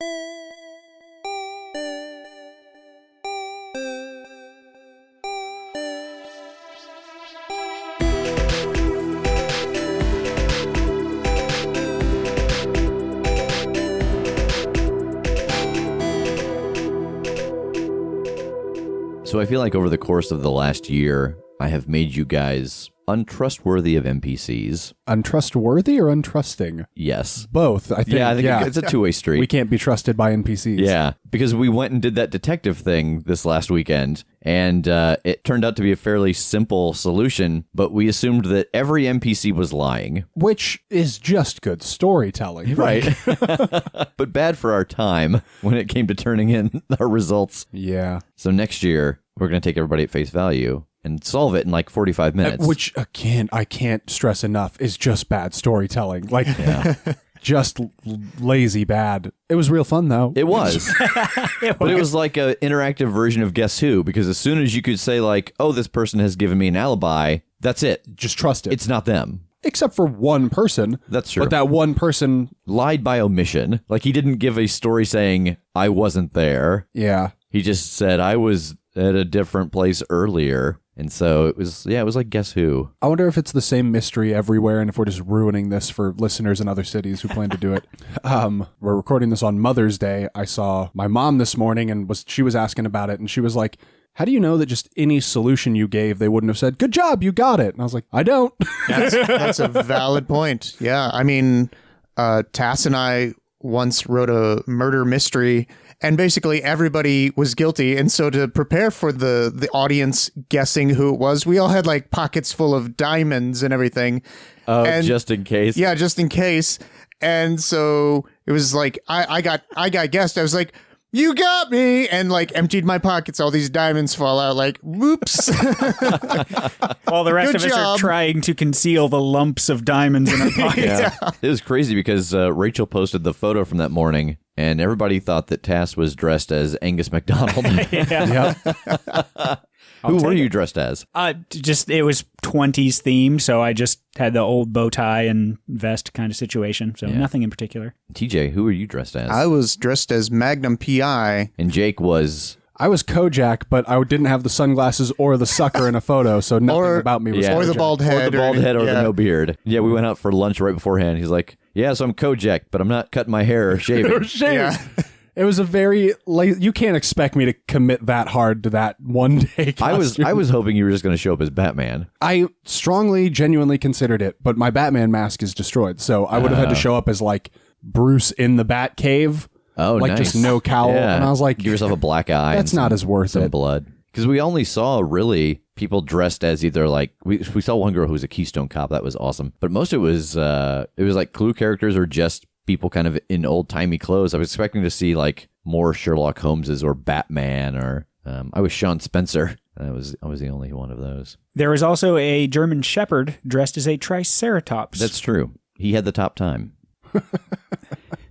So I feel like over the course of the last year, I have made you guys untrustworthy of NPCs. Untrustworthy or untrusting? Yes. Both, I think. Yeah, I think it's a two-way street. We can't be trusted by NPCs. Yeah, because we went and did that detective thing this last weekend, and it turned out to be a fairly simple solution, but we assumed that every NPC was lying. Which is just good storytelling. Right. But bad for our time when it came to turning in our results. Yeah. So next year, we're going to take everybody at face value and solve it in like 45 minutes. Which, again, I can't stress enough, is just bad storytelling. Like, just lazy bad. It was real fun, though. It was. But it was like an interactive version of Guess Who, because as soon as you could say, like, oh, this person has given me an alibi, that's it. Just trust it. It's not them. Except for one person. That's true. But that one person lied by omission. Like, he didn't give a story saying, I wasn't there. Yeah. He just said, I was at a different place earlier. And so it was like Guess Who. I wonder if it's the same mystery everywhere and if we're just ruining this for listeners in other cities who plan to do it. We're recording this on Mother's Day. I saw my mom this morning and she was asking about it, and she was like, how do you know that just any solution you gave, they wouldn't have said, good job, you got it? And I was like, I don't. That's a valid point. Yeah. I mean, Tass and I once wrote a murder mystery, and basically everybody was guilty. And so to prepare for the audience guessing who it was, we all had like pockets full of diamonds and everything. Oh, and, just in case. Yeah, just in case. And so it was like, I got guessed. I was like, you got me, and like emptied my pockets. All these diamonds fall out like, whoops. While the rest Good of us job. are trying to conceal the lumps of diamonds in our pockets. Yeah. It was crazy because Rachel posted the photo from that morning, and everybody thought that Tass was dressed as Angus MacDonald. Yeah. Who were you dressed as? It was 20s themed, so I just had the old bow tie and vest kind of situation, so nothing in particular. TJ, who were you dressed as? I was dressed as Magnum PI. And Jake was... I was Kojak, but I didn't have the sunglasses or the sucker in a photo, so nothing about me was Yeah. Or the Kojak. bald head. Or the bald head or yeah. the no beard. Yeah, we went out for lunch right beforehand. He's like, yeah, so I'm Kojak, but I'm not cutting my hair or shaving. Yeah. It was a very you can't expect me to commit that hard to that one day costume. I was hoping you were just going to show up as Batman. I strongly, genuinely considered it, but my Batman mask is destroyed, so I would have had to show up as like Bruce in the Bat Cave. Oh, like nice. just no cowl. Yeah. And I was like, give yourself a black eye. that's not as worth some it. blood. Because we only saw really people dressed as either like we saw one girl who was a Keystone Cop. That was awesome. But most it was like Clue characters or just people kind of in old timey clothes. I was expecting to see like more Sherlock Holmeses or Batman or I was Sean Spencer. I was the only one of those. There was also a German Shepherd dressed as a Triceratops. That's true. He had the top time.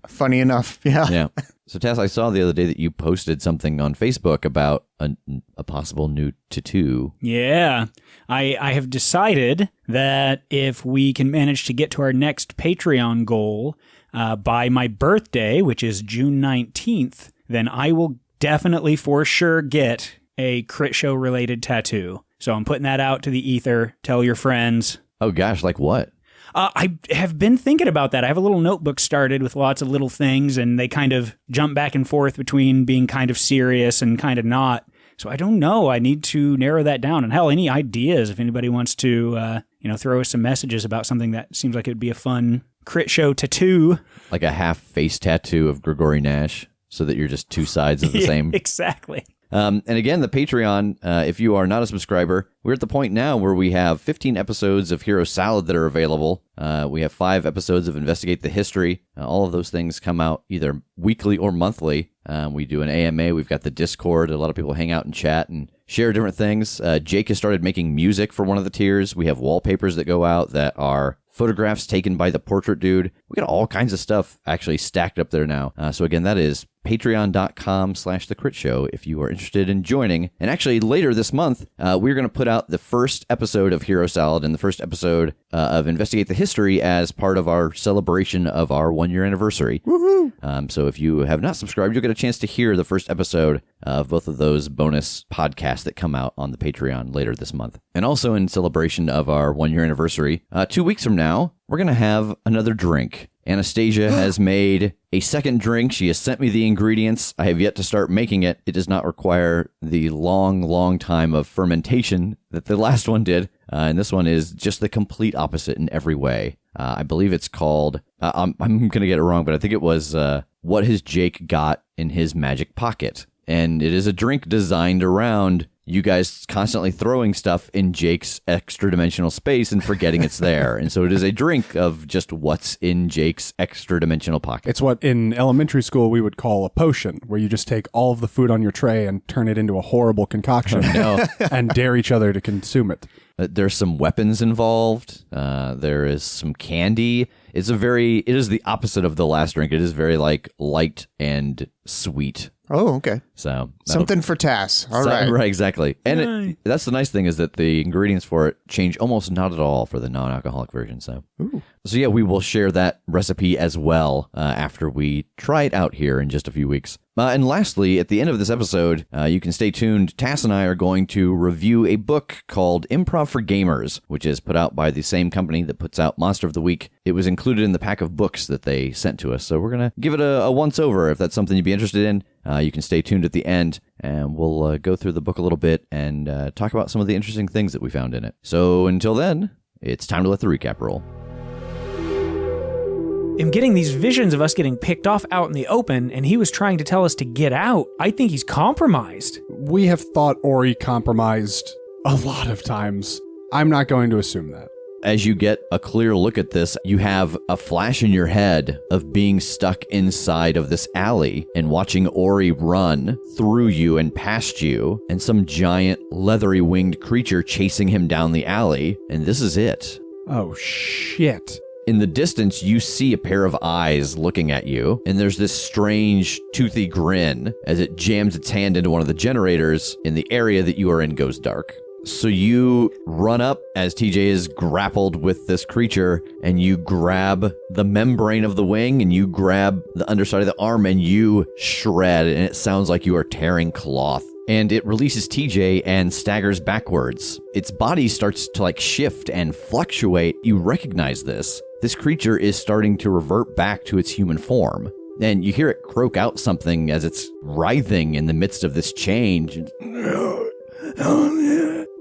Funny enough. Yeah. Yeah. So Tass, I saw the other day that you posted something on Facebook about a possible new tattoo. Yeah. I have decided that if we can manage to get to our next Patreon goal by my birthday, which is June 19th, then I will definitely for sure get a Critshow related tattoo. So I'm putting that out to the ether. Tell your friends. Oh gosh, like what? I have been thinking about that. I have a little notebook started with lots of little things, and they kind of jump back and forth between being kind of serious and kind of not. So I don't know. I need to narrow that down. And hell, any ideas if anybody wants to, throw us some messages about something that seems like it would be a fun Critshow tattoo. Like a half face tattoo of Gregory Nash, so that you're just two sides of the same. Exactly. And again, the Patreon, if you are not a subscriber, we're at the point now where we have 15 episodes of Hero Salad that are available. We have 5 episodes of Investigate the History. All of those things come out either weekly or monthly. We do an AMA. We've got the Discord. A lot of people hang out and chat and share different things. Jake has started making music for one of the tiers. We have wallpapers that go out that are photographs taken by the portrait dude. We got all kinds of stuff actually stacked up there now. So again, that is patreon.com/The Crit Show if you are interested in joining. And actually, later this month, we're going to put out the first episode of Hero Salad and the first episode of Investigate the History as part of our celebration of our 1-year anniversary. Woohoo! So if you have not subscribed, you'll get a chance to hear the first episode of both of those bonus podcasts that come out on the Patreon later this month. And also in celebration of our 1-year anniversary, 2 weeks from now, we're going to have another drink. Anastasia has made a second drink. She has sent me the ingredients. I have yet to start making it. It does not require the long time of fermentation that the last one did. And this one is just the complete opposite in every way. I believe it's called, I'm going to get it wrong, but I think it was What Has Jake Got in His Magic Pocket? And it is a drink designed around you guys constantly throwing stuff in Jake's extra-dimensional space and forgetting it's there. And so it is a drink of just what's in Jake's extra-dimensional pocket. It's what in elementary school we would call a potion, where you just take all of the food on your tray and turn it into a horrible concoction and dare each other to consume it. There's some weapons involved. There is some candy. It is the opposite of the last drink. It is very light and sweet. Oh, okay. So something for Tass. All right. Right, exactly. And that's the nice thing is that the ingredients for it change almost not at all for the non-alcoholic version. So yeah, we will share that recipe as well after we try it out here in just a few weeks. And lastly, at the end of this episode, you can stay tuned. Tass and I are going to review a book called Improv for Gamers, which is put out by the same company that puts out Monster of the Week. It was included in the pack of books that they sent to us. So we're going to give it a once-over if that's something you'd be interested in. You can stay tuned at the end, and we'll go through the book a little bit and talk about some of the interesting things that we found in it. So until then, it's time to let the recap roll. I'm getting these visions of us getting picked off out in the open, and he was trying to tell us to get out. I think he's compromised. We have thought Ori compromised a lot of times. I'm not going to assume that. As you get a clear look at this, you have a flash in your head of being stuck inside of this alley and watching Ori run through you and past you, and some giant leathery winged creature chasing him down the alley, and this is it. Oh, shit. In the distance, you see a pair of eyes looking at you, and there's this strange, toothy grin as it jams its hand into one of the generators, and the area that you are in goes dark. So you run up as TJ is grappled with this creature, and you grab the membrane of the wing, and you grab the underside of the arm, and you shred, and it sounds like you are tearing cloth. And it releases TJ and staggers backwards. Its body starts to shift and fluctuate. You recognize this. This creature is starting to revert back to its human form. And you hear it croak out something as it's writhing in the midst of this change.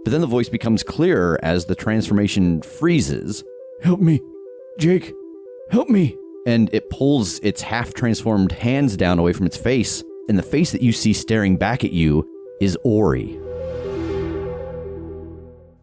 But then the voice becomes clearer as the transformation freezes. Help me, Jake. Help me. And it pulls its half-transformed hands down away from its face. And the face that you see staring back at you is Ori.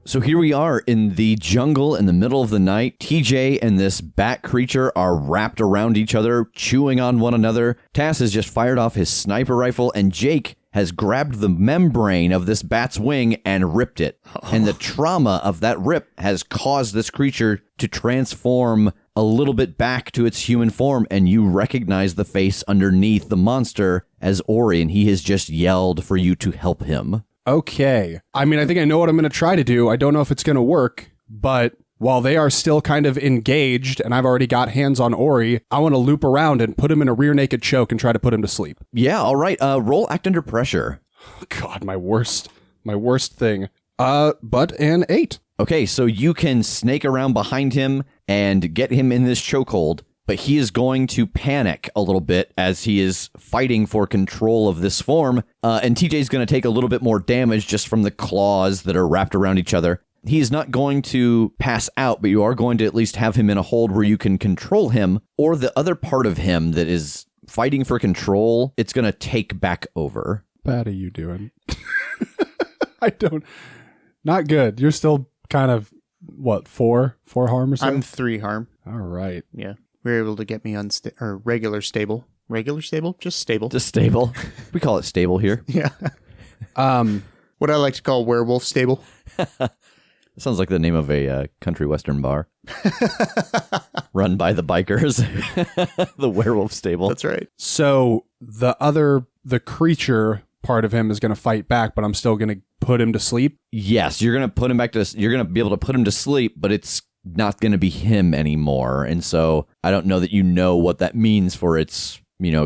So here we are in the jungle in the middle of the night. TJ and this bat creature are wrapped around each other, chewing on one another. Tass has just fired off his sniper rifle, and Jake has grabbed the membrane of this bat's wing and ripped it. And the trauma of that rip has caused this creature to transform a little bit back to its human form, and you recognize the face underneath the monster as Ori, and he has just yelled for you to help him. Okay. I mean, I think I know what I'm going to try to do. I don't know if it's going to work, but while they are still kind of engaged and I've already got hands on Ori, I want to loop around and put him in a rear naked choke and try to put him to sleep. Yeah, all right. Roll act under pressure. God, my worst thing. But an 8. Okay, so you can snake around behind him and get him in this chokehold, but he is going to panic a little bit as he is fighting for control of this form, and TJ's going to take a little bit more damage just from the claws that are wrapped around each other. He is not going to pass out, but you are going to at least have him in a hold where you can control him, or the other part of him that is fighting for control, it's going to take back over. Bad are you doing? Not good. You're still kind of, what, 4 harm or something? I'm 3 harm. All right. Yeah. We were able to get me on regular stable. Regular stable? Just stable. Just stable. We call it stable here. Yeah. What I like to call werewolf stable. Sounds like the name of a country western bar. Run by the bikers. The werewolf stable. That's right. So the creature part of him is going to fight back, but I'm still going to put him to sleep? Yes, you're going to put him back to, you're going to be able to put him to sleep, but it's not going to be him anymore. And so I don't know that you know what that means for its,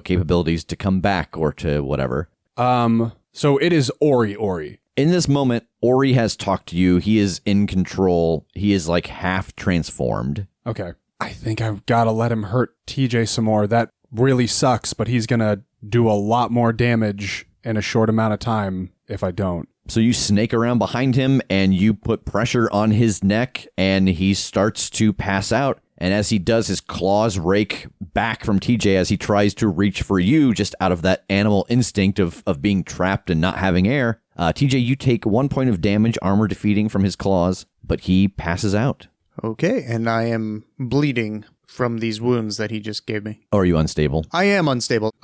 capabilities to come back or to whatever. So it is Ori. In this moment, Ori has talked to you. He is in control. He is like half transformed. Okay. I think I've got to let him hurt TJ some more. That really sucks, but he's going to do a lot more damage in a short amount of time if I don't. So you snake around behind him and you put pressure on his neck and he starts to pass out. And as he does, his claws rake back from TJ as he tries to reach for you just out of that animal instinct of being trapped and not having air. TJ, you take 1 point of damage, armor defeating from his claws, but he passes out. Okay, and I am bleeding from these wounds that he just gave me. Or are you unstable? I am unstable.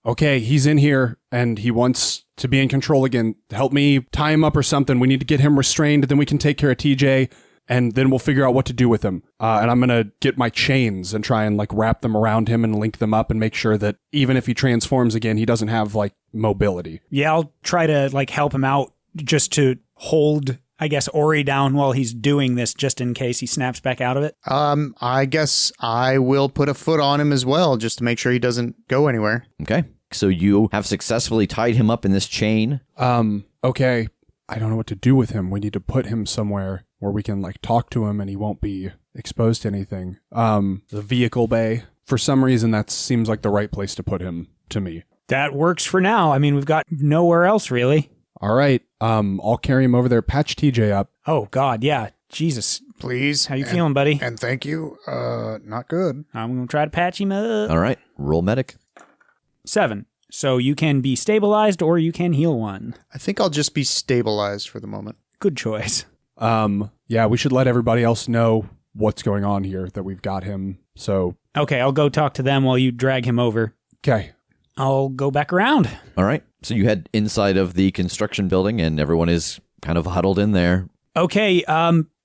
Okay, he's in here and he wants to be in control again. Help me tie him up or something. We need to get him restrained, then we can take care of TJ, and then we'll figure out what to do with him. And I'm going to get my chains and try and like wrap them around him and link them up and make sure that even if he transforms again, he doesn't have like mobility. Yeah, I'll try to like help him out just to hold, I guess, Ori down while he's doing this, just in case he snaps back out of it. I guess I will put a foot on him as well, just to make sure he doesn't go anywhere. Okay. So you have successfully tied him up in this chain. Okay. I don't know what to do with him. We need to put him somewhere where we can like talk to him and he won't be exposed to anything. The vehicle bay. For some reason, that seems like the right place to put him to me. That works for now. I mean, we've got nowhere else really. All right. I'll carry him over there. Patch TJ up. Oh God, yeah. Jesus. Please. How you feeling, buddy? And thank you. Not good. I'm going to try to patch him up. All right. Roll medic. 7. So you can be stabilized or you can heal one. I think I'll just be stabilized for the moment. Good choice. Yeah, we should let everybody else know what's going on here, that we've got him. So. Okay, I'll go talk to them while you drag him over. Okay. I'll go back around. All right. So you head inside of the construction building and everyone is kind of huddled in there. Okay,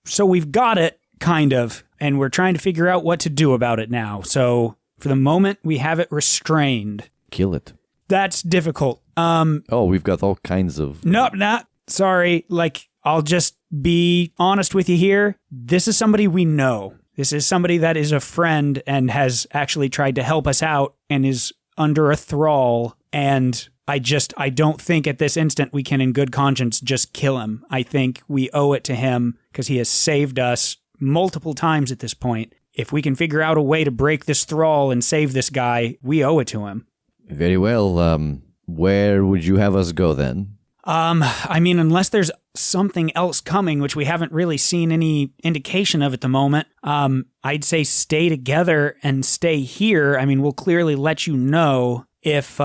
so we've got it, kind of, and we're trying to figure out what to do about it now. So for the moment, we have it restrained. Kill it. That's difficult. Oh, we've got all kinds of... Nope, not. Sorry. Like, I'll just be honest with you here. This is somebody we know. This is somebody that is a friend and has actually tried to help us out and is under a thrall. And I don't think at this instant we can in good conscience just kill him. I think we owe it to him because he has saved us multiple times at this point. If we can figure out a way to break this thrall and save this guy, we owe it to him. Very well. Where would you have us go then? I mean, unless there's something else coming, which we haven't really seen any indication of at the moment, I'd say stay together and stay here. I mean, we'll clearly let you know if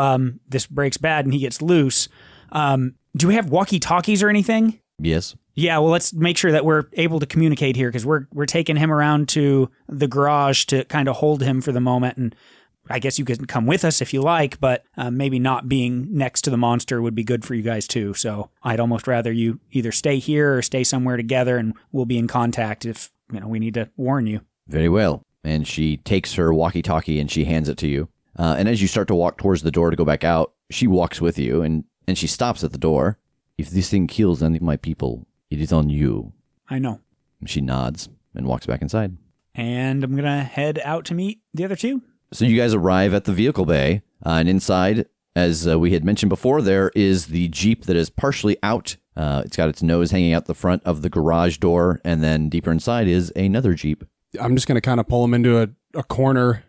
this breaks bad and he gets loose. Do we have walkie-talkies or anything? Yes. Yeah, well, let's make sure that we're able to communicate here because we're taking him around to the garage to kind of hold him for the moment. And I guess you can come with us if you like, but maybe not being next to the monster would be good for you guys too. So I'd almost rather you either stay here or stay somewhere together and we'll be in contact if, we need to warn you. Very well. And she takes her walkie-talkie and she hands it to you. And as you start to walk towards the door to go back out, she walks with you and she stops at the door. If this thing kills any of my people, it is on you. I know. She nods and walks back inside. And I'm going to head out to meet the other two. So you guys arrive at the vehicle bay, and inside, as we had mentioned before, there is the Jeep that is partially out. It's got its nose hanging out the front of the garage door, and then deeper inside is another Jeep. I'm just going to kind of pull him into a corner,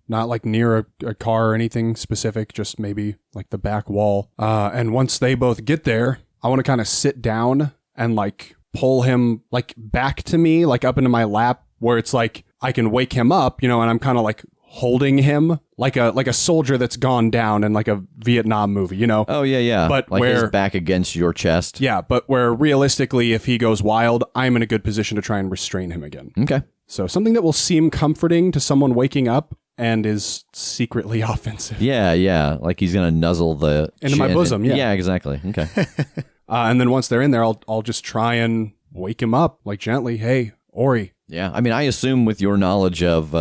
not like near a car or anything specific, just maybe like the back wall. And once they both get there, I want to kind of sit down and like pull him like back to me, like up into my lap, where it's like I can wake him up, and I'm kind of like holding him like a soldier that's gone down in like a Vietnam movie, Oh, yeah. But like where, his back against your chest. Yeah, but where realistically, if he goes wild, I'm in a good position to try and restrain him again. Okay. So something that will seem comforting to someone waking up and is secretly offensive. Yeah. Like he's going to nuzzle the... into my bosom, yeah. Yeah, exactly. Okay. And then once they're in there, I'll just try and wake him up, like gently. Hey, Ori. Yeah, I mean, I assume with your knowledge of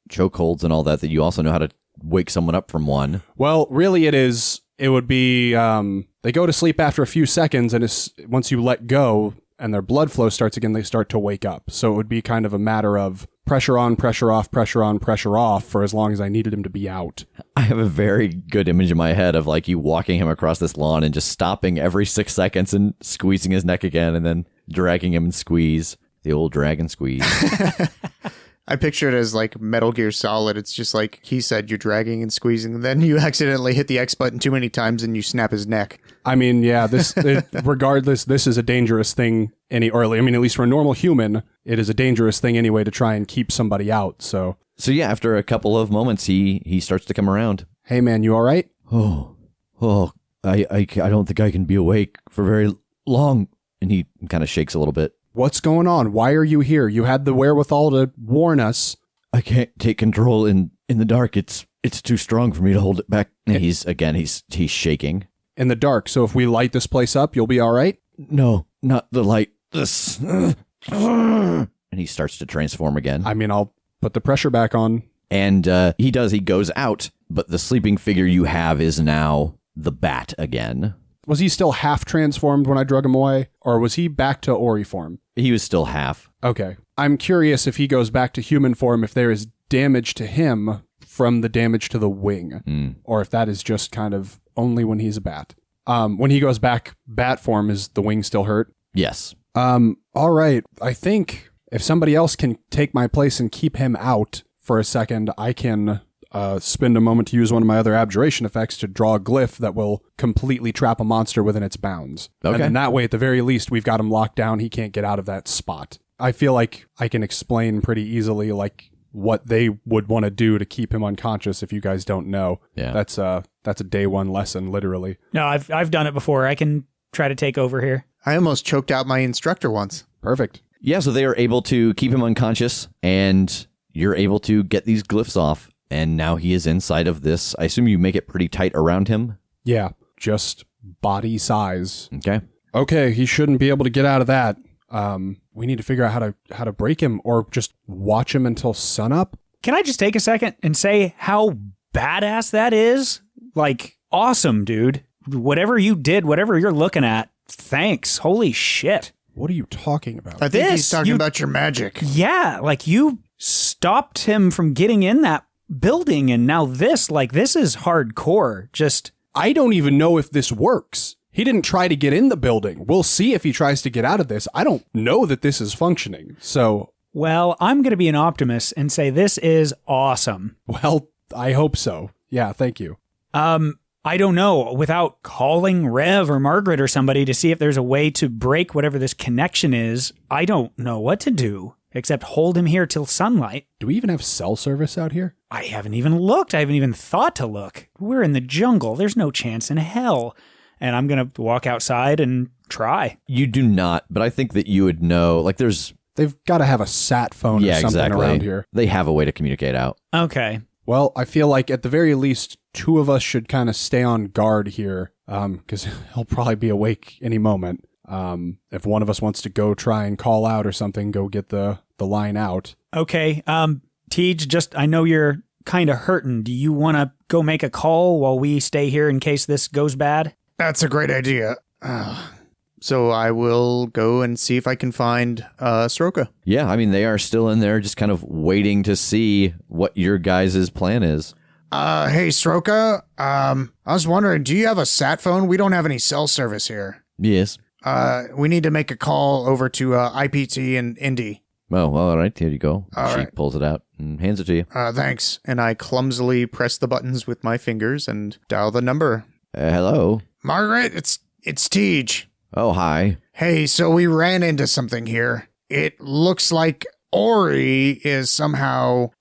chokeholds and all that you also know how to wake someone up from one. Well, really it would be, they go to sleep after a few seconds, and once you let go and their blood flow starts again, they start to wake up. So it would be kind of a matter of pressure on, pressure off, pressure on, pressure off for as long as I needed him to be out. I have a very good image in my head of like you walking him across this lawn and just stopping every 6 seconds and squeezing his neck again and then dragging him and squeeze. The old drag and squeeze. I picture it as like Metal Gear Solid. It's just like he said, you're dragging and squeezing, and then you accidentally hit the X button too many times and you snap his neck. I mean, yeah, regardless, this is a dangerous thing at least for a normal human, it is a dangerous thing anyway to try and keep somebody out. So yeah, after a couple of moments, he starts to come around. Hey man, you all right? I don't think I can be awake for very long. And he kind of shakes a little bit. What's going on? Why are you here? You had the wherewithal to warn us. I can't take control in the dark. It's too strong for me to hold it back. And he's shaking. In the dark. So if we light this place up, you'll be all right? No, not the light. This. And he starts to transform again. I mean, I'll put the pressure back on. And he does. He goes out, but the sleeping figure you have is now the bat again. Was he still half transformed when I drug him away? Or was he back to Ori form? He was still half. Okay. I'm curious if he goes back to human form, if there is damage to him from the damage to the wing. Or if that is just kind of only when he's a bat. When he goes back bat form, is the wing still hurt? Yes. All right. I think if somebody else can take my place and keep him out for a second, I can spend a moment to use one of my other abjuration effects to draw a glyph that will completely trap a monster within its bounds. Okay. And then that way, at the very least, we've got him locked down. He can't get out of that spot. I feel like I can explain pretty easily, like, what they would want to do to keep him unconscious if you guys don't know. Yeah. That's a day one lesson, literally. No, I've done it before. I can try to take over here. I almost choked out my instructor once. Perfect. Yeah, so they are able to keep him unconscious, and you're able to get these glyphs off. And now he is inside of this. I assume you make it pretty tight around him? Yeah, just body size. Okay, he shouldn't be able to get out of that. We need to figure out how to break him or just watch him until sunup. Can I just take a second and say how badass that is? Like, awesome, dude. Whatever you did, whatever you're looking at, thanks. Holy shit. What are you talking about? I think he's talking about your magic. Yeah, like you stopped him from getting in that building, and now this is hardcore. Just, I don't even know if this works. He didn't try to get in the building. We'll see if he tries to get out of this. I don't know that this is functioning. So, well, I'm going to be an optimist and say this is awesome. Well, I hope so. Yeah, thank you. I don't know, without calling Rev or Margaret or somebody to see if there's a way to break whatever this connection is, I don't know what to do. Except hold him here till sunlight. Do we even have cell service out here? I haven't even looked. I haven't even thought to look. We're in the jungle. There's no chance in hell. And I'm going to walk outside and try. You do not, but I think that you would know, like They've got to have a sat phone or something around here. They have a way to communicate out. Okay. Well, I feel like at the very least, two of us should kind of stay on guard here, because he'll probably be awake any moment. If one of us wants to go try and call out or something, go get the line out. Okay. Tej, I know you're kind of hurting. Do you want to go make a call while we stay here in case this goes bad? That's a great idea. So I will go and see if I can find Sroka. Yeah, I mean, they are still in there just kind of waiting to see what your guys' plan is. Hey, Sroka, I was wondering, do you have a sat phone? We don't have any cell service here. Yes. We need to make a call over to IPT in Indy. Oh, well, all right, here you go. All she right. pulls it out and hands it to you. Thanks. And I clumsily press the buttons with my fingers and dial the number. Hello? Margaret, it's Tej. Oh, hi. Hey, so we ran into something here. It looks like Ori is somehow,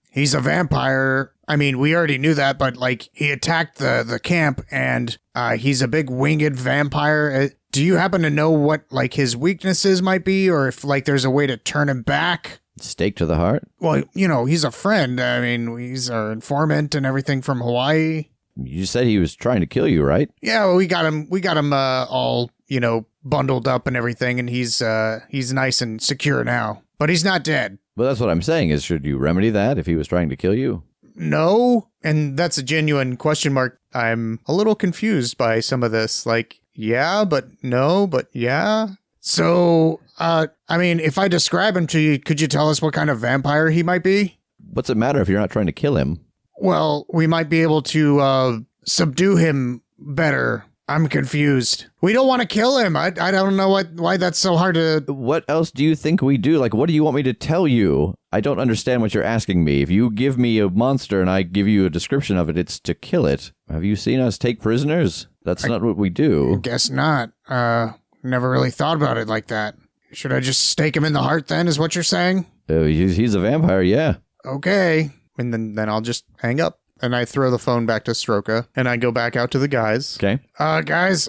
he's a vampire. I mean, we already knew that, but like he attacked the camp and he's a big winged vampire. Do you happen to know what like his weaknesses might be, or if like there's a way to turn him back? Stake to the heart? Well, you know, he's a friend. I mean, he's our informant and everything from Hawaii. You said he was trying to kill you, right? Yeah, well, we got him all, you know, bundled up and everything, and he's nice and secure now. But he's not dead. Well, that's what I'm saying is, should you remedy that if he was trying to kill you? No, And that's a genuine question mark. I'm a little confused by some of this. Like, yeah, but no, but yeah. So, I mean, if I describe him to you, could you tell us what kind of vampire he might be? What's it matter if you're not trying to kill him? Well, we might be able to subdue him better. I'm confused. We don't want to kill him. I don't know why that's so hard to... What else do you think we do? Like, what do you want me to tell you? I don't understand what you're asking me. If you give me a monster and I give you a description of it, it's to kill it. Have you seen us take prisoners? That's not what we do. Guess not. Never really thought about it like that. Should I just stake him in the heart then, is what you're saying? He's a vampire, yeah. Okay. And then I'll just hang up. And I throw the phone back to Stroka, and I go back out to the guys. Okay. Guys,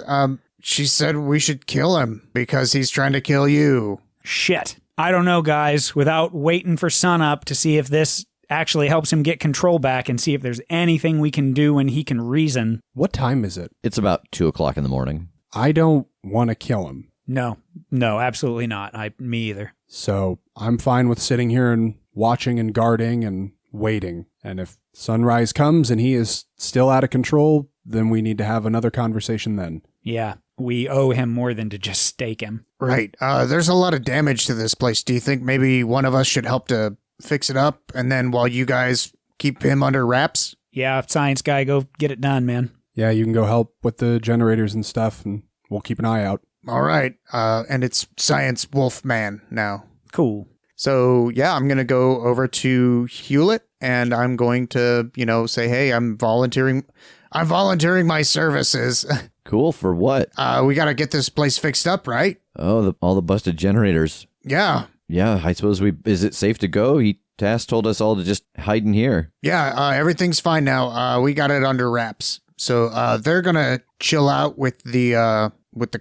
she said we should kill him because he's trying to kill you. Shit. I don't know, guys. Without waiting for sunup to see if this actually helps him get control back and see if there's anything we can do when he can reason. What time is it? It's about 2:00 in the morning. I don't want to kill him. No, absolutely not. Me either. So I'm fine with sitting here and watching and guarding and waiting. And if sunrise comes and he is still out of control, then we need to have another conversation then. Yeah, we owe him more than to just stake him. Right. There's a lot of damage to this place. Do you think maybe one of us should help to fix it up? And then while you guys keep him under wraps? Yeah, science guy, go get it done, man. Yeah, you can go help with the generators and stuff, and we'll keep an eye out. All right. And it's Science Wolf Man now. Cool. So, yeah, I'm going to go over to Hewlett, and I'm going to, say, hey, I'm volunteering my services. Cool, for what? We got to get this place fixed up, right? Oh, all the busted generators. Yeah. Yeah, I suppose is it safe to go? Tass told us all to just hide in here. Yeah, everything's fine now. We got it under wraps. So, they're going to chill out with the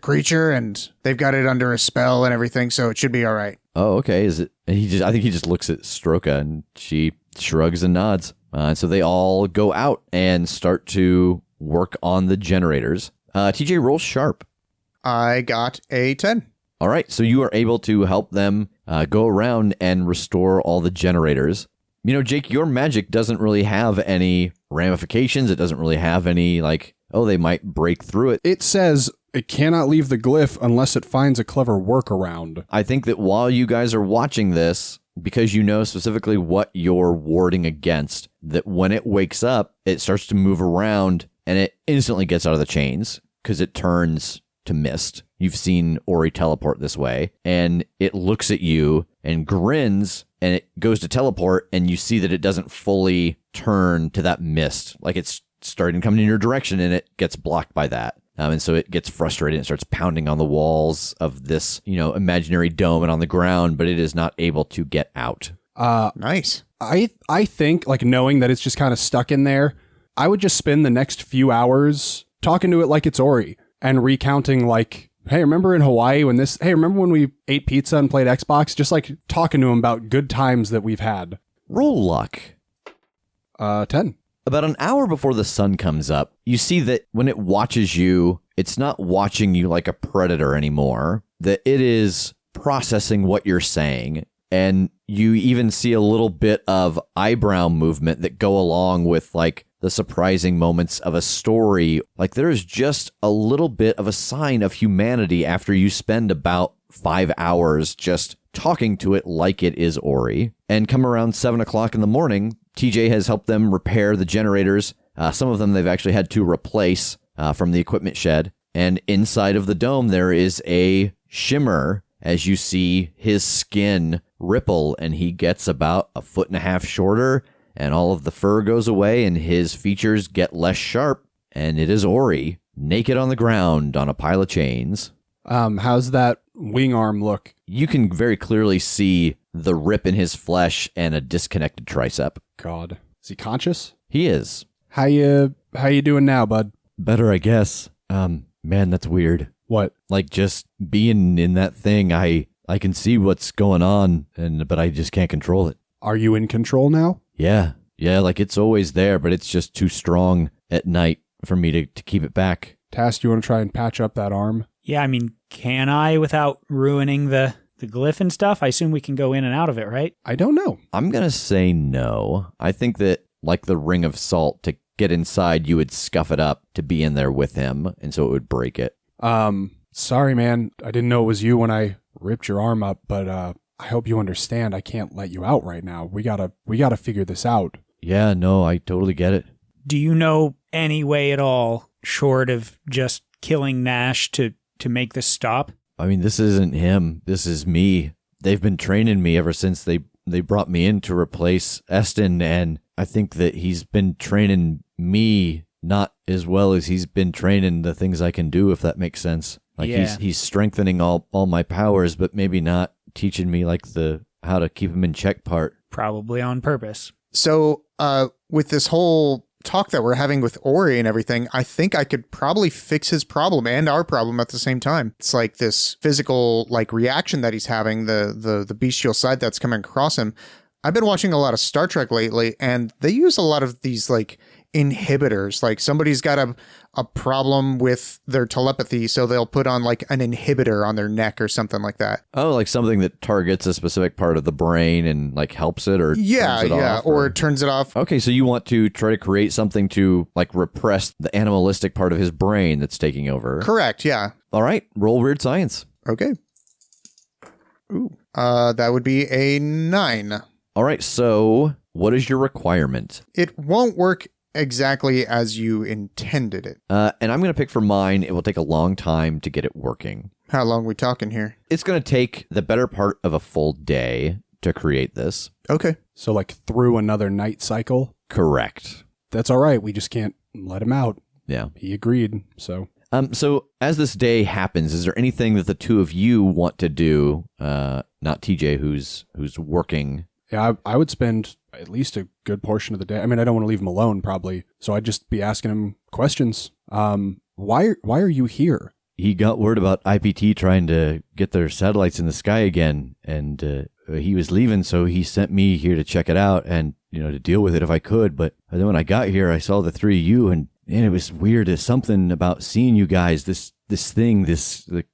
creature, and they've got it under a spell and everything, so it should be all right. Oh, okay. Is it? I think he just looks at Stroka and she shrugs and nods. And so they all go out and start to work on the generators. TJ, roll sharp. I got a 10. All right. So you are able to help them go around and restore all the generators. Jake, your magic doesn't really have any ramifications. It doesn't really have any they might break through it. It says it cannot leave the glyph unless it finds a clever workaround. I think that while you guys are watching this, because you know specifically what you're warding against, that when it wakes up, it starts to move around and it instantly gets out of the chains because it turns to mist. You've seen Ori teleport this way, and it looks at you and grins, and it goes to teleport, and you see that it doesn't fully turn to that mist. Like it's starting to come in your direction, and it gets blocked by that. And so it gets frustrated and starts pounding on the walls of this, imaginary dome and on the ground, but it is not able to get out. Nice. I think, knowing that it's just kind of stuck in there, I would just spend the next few hours talking to it like it's Ori and recounting, hey, remember in Hawaii remember when we ate pizza and played Xbox? Just talking to him about good times that we've had. Roll luck. 10. About an hour before the sun comes up, you see that when it watches you, it's not watching you like a predator anymore, that it is processing what you're saying. And you even see a little bit of eyebrow movement that go along with the surprising moments of a story. There's just a little bit of a sign of humanity after you spend about 5 hours just talking to it like it is Ori. And come around 7:00 in the morning, TJ has helped them repair the generators. Some of them they've actually had to replace from the equipment shed. And inside of the dome, there is a shimmer as you see his skin ripple, and he gets about 1.5 feet shorter, and all of the fur goes away, and his features get less sharp. And it is Ori, naked on the ground on a pile of chains. How's that wing arm look? You can very clearly see the rip in his flesh and a disconnected tricep. God. Is he conscious? He is. How you doing now, bud? Better, I guess. Man, that's weird. What? Just being in that thing, I can see what's going on, but I just can't control it. Are you in control now? Yeah, it's always there, but it's just too strong at night for me to keep it back. Tass, do you want to try and patch up that arm? Yeah, can I without ruining the glyph and stuff? I assume we can go in and out of it, right? I don't know. I'm going to say no. I think that like the ring of salt. To get inside, you would scuff it up to be in there with him, and so it would break it. Sorry, man. I didn't know it was you when I ripped your arm up, but I hope you understand I can't let you out right now. We gotta figure this out. Yeah, no, I totally get it. Do you know any way at all, short of just killing Nash, to make this stop? I mean, this isn't him. This is me. They've been training me ever since they brought me in to replace Eston, and I think that he's been training me not as well as he's been training the things I can do, if that makes sense. Like Yeah. he's strengthening all my powers, but maybe not teaching me like the how to keep him in check part. Probably on purpose. So, with this whole talk that we're having with Ori and everything, I think I could probably fix his problem and our problem at the same time. It's like this physical like reaction that he's having, the bestial side that's coming across him. I've been watching a lot of Star Trek lately, and they use a lot of these like inhibitors. Like somebody's got a problem with their telepathy, so they'll put on like an inhibitor on their neck or something like that. Oh, like something that targets a specific part of the brain and like helps it or turns it off, or it turns it off. Okay, so you want to try to create something to like repress the animalistic part of his brain that's taking over. Correct, yeah. All right, roll weird science. Okay. Ooh. That would be a 9. All right, so what is your requirement? It won't work exactly as you intended it. And I'm going to pick for mine. It will take a long time to get it working. How long we talking here? It's going to take the better part of a full day to create this. Okay. So like through another night cycle? Correct. That's all right. We just can't let him out. Yeah. He agreed, so... So as this day happens, is there anything that the two of you want to do? Not TJ, who's working. Yeah, I would spend at least a good portion of the day. I mean, I don't want to leave him alone, probably. So I'd just be asking him questions. Why are you here? He got word about IPT trying to get their satellites in the sky again, and he was leaving, so he sent me here to check it out and, to deal with it if I could. But then when I got here, I saw the three of you, and it was weird. There's something about seeing you guys, this thing, the